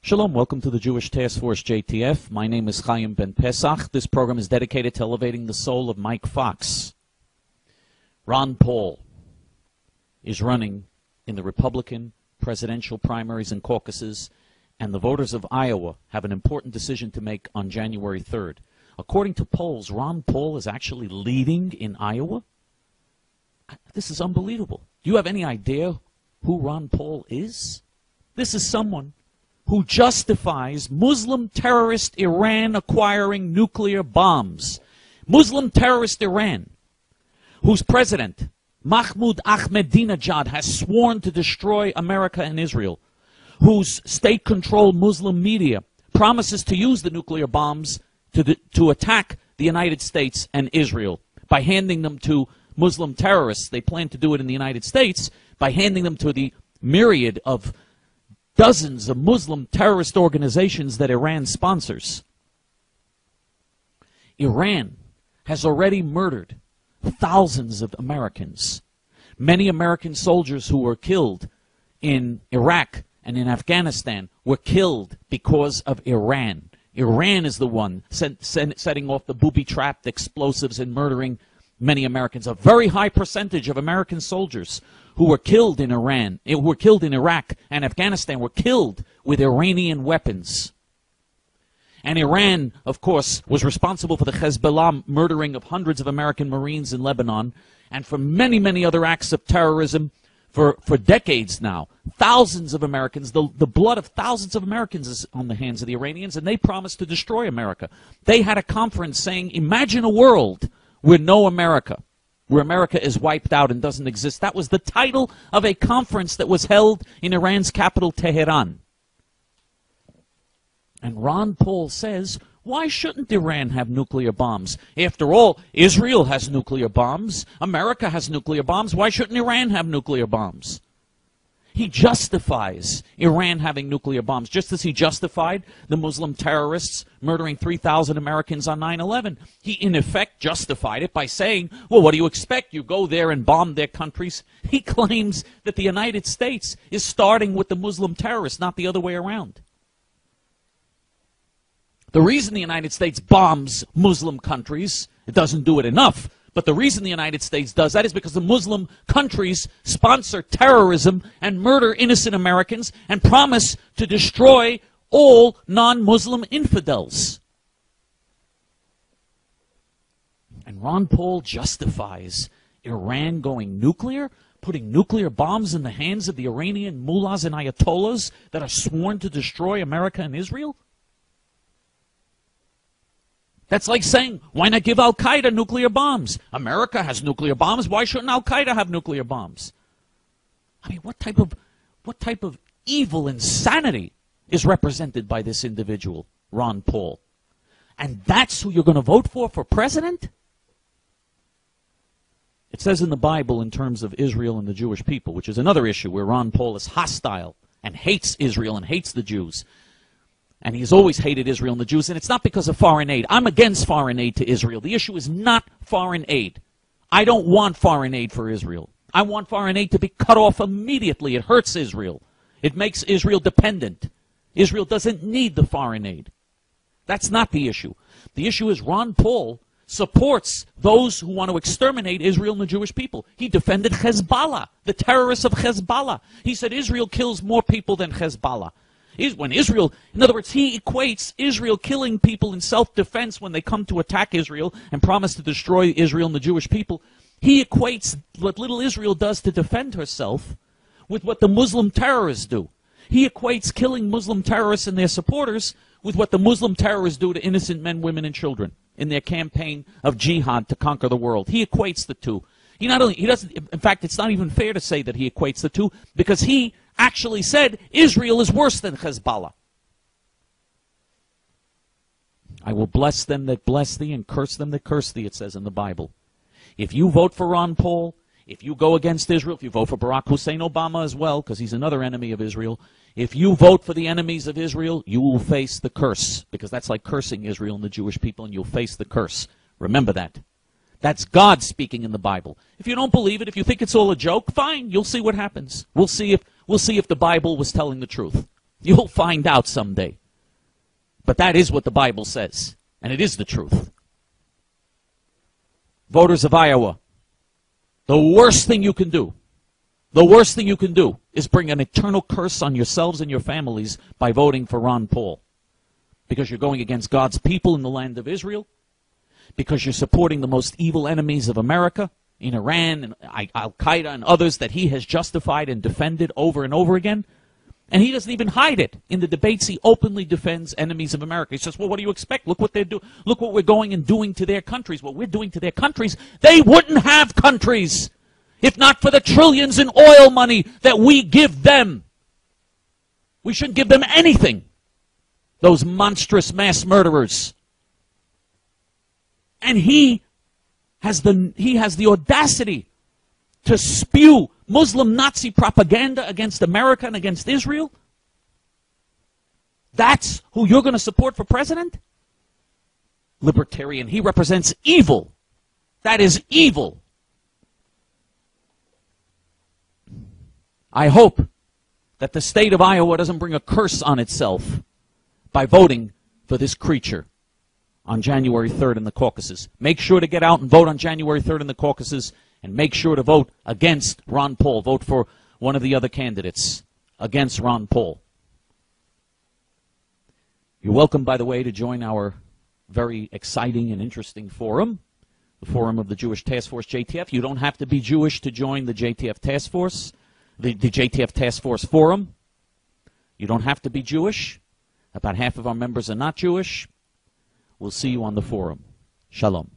Shalom, welcome to the Jewish Task Force JTF. My name is Chaim Ben Pesach. This program is dedicated to elevating the soul of Mike Fox. Ron Paul is running in the Republican presidential primaries and caucuses, and the voters of Iowa have an important decision to make on January 3rd. According to polls, Ron Paul is actually leading in Iowa. This is unbelievable. Do you have any idea who Ron Paul is? This is someone who justifies Muslim terrorist Iran acquiring nuclear bombs. Muslim terrorist Iran, whose president, Mahmoud Ahmadinejad, has sworn to destroy America and Israel, whose state-controlled Muslim media promises to use the nuclear bombs to attack the United States and Israel by handing them to Muslim terrorists. They plan to do it in the United States by handing them to the myriad of dozens of Muslim terrorist organizations that Iran sponsors. Iran has already murdered thousands of Americans. Many American soldiers who were killed in Iraq and in Afghanistan were killed because of Iran. Iran is the one setting off the booby-trapped explosives and murdering many Americans. A very high percentage of American soldiers who were killed in Iran, who were killed in Iraq and Afghanistan, were killed with Iranian weapons. And Iran, of course, was responsible for the Hezbollah murdering of hundreds of American Marines in Lebanon, and for many, many other acts of terrorism for decades now. Thousands of Americans, the blood of thousands of Americans is on the hands of the Iranians, and they promised to destroy America. They had a conference saying, imagine a world with no America, where America is wiped out and doesn't exist. That was the title of a conference that was held in Iran's capital, Tehran. And Ron Paul says, why shouldn't Iran have nuclear bombs? After all, Israel has nuclear bombs. America has nuclear bombs. Why shouldn't Iran have nuclear bombs? He justifies Iran having nuclear bombs, just as he justified the Muslim terrorists murdering 3,000 Americans on 9/11. He, in effect, justified it by saying, well, what do you expect? You go there and bomb their countries? He claims that the United States is starting with the Muslim terrorists, not the other way around. The reason the United States bombs Muslim countries, it doesn't do it enough, but the reason the United States does that is because the Muslim countries sponsor terrorism and murder innocent Americans and promise to destroy all non-Muslim infidels. And Ron Paul justifies Iran going nuclear, putting nuclear bombs in the hands of the Iranian mullahs and ayatollahs that are sworn to destroy America and Israel? That's like saying, why not give Al-Qaeda nuclear bombs? America has nuclear bombs. Why shouldn't Al-Qaeda have nuclear bombs? I mean, what type of evil insanity is represented by this individual, Ron Paul? And that's who you're going to vote for president? It says in the Bible in terms of Israel and the Jewish people, which is another issue where Ron Paul is hostile and hates Israel and hates the Jews. And he's always hated Israel and the Jews, and it's not because of foreign aid. I'm against foreign aid to Israel. The issue is not foreign aid. I don't want foreign aid for Israel. I want foreign aid to be cut off immediately. It hurts Israel. It makes Israel dependent. Israel doesn't need the foreign aid. That's not the issue. The issue is Ron Paul supports those who want to exterminate Israel and the Jewish people. He defended Hezbollah, the terrorists of Hezbollah. He said Israel kills more people than Hezbollah. When Israel, in other words, he equates Israel killing people in self-defense when they come to attack Israel and promise to destroy Israel and the Jewish people. He equates what little Israel does to defend herself with what the Muslim terrorists do. He equates killing Muslim terrorists and their supporters with what the Muslim terrorists do to innocent men, women, and children in their campaign of jihad to conquer the world. He equates the two. He doesn't, in fact, it's not even fair to say that he equates the two, because he actually said Israel is worse than Hezbollah. I will bless them that bless thee and curse them that curse thee, it says in the Bible. If you vote for Ron Paul, if you go against Israel, if you vote for Barack Hussein Obama as well, because he's another enemy of Israel, if you vote for the enemies of Israel, you will face the curse, because that's like cursing Israel and the Jewish people, and you'll face the curse. Remember that. That's God speaking in the Bible. If you don't believe it, if you think it's all a joke, fine, you'll see what happens. We'll see if the Bible was telling the truth. You'll find out someday. But that is what the Bible says, and it is the truth. Voters of Iowa, the worst thing you can do, is bring an eternal curse on yourselves and your families by voting for Ron Paul. Because you're going against God's people in the land of Israel, because you're supporting the most evil enemies of America in Iran and Al-Qaeda and others that he has justified and defended over and over again. And he doesn't even hide it. In the debates, he openly defends enemies of America. He says, well, what do you expect? Look what they're doing. Look what we're going and doing to their countries. What we're doing to their countries, they wouldn't have countries if not for the trillions in oil money that we give them. We shouldn't give them anything. Those monstrous mass murderers. And he has the audacity to spew Muslim Nazi propaganda against America and against Israel? That's who you're going to support for president? Libertarian. He represents evil. That is evil. I hope that the state of Iowa doesn't bring a curse on itself by voting for this creature on January 3rd in the caucuses. Make sure to get out and vote on January 3rd in the caucuses, and make sure to vote against Ron Paul. Vote for one of the other candidates against Ron Paul. You're welcome, by the way, to join our very exciting and interesting forum, the Forum of the Jewish Task Force, JTF. You don't have to be Jewish to join the JTF Task Force, the JTF Task Force Forum. You don't have to be Jewish. About half of our members are not Jewish. We'll see you on the forum. Shalom.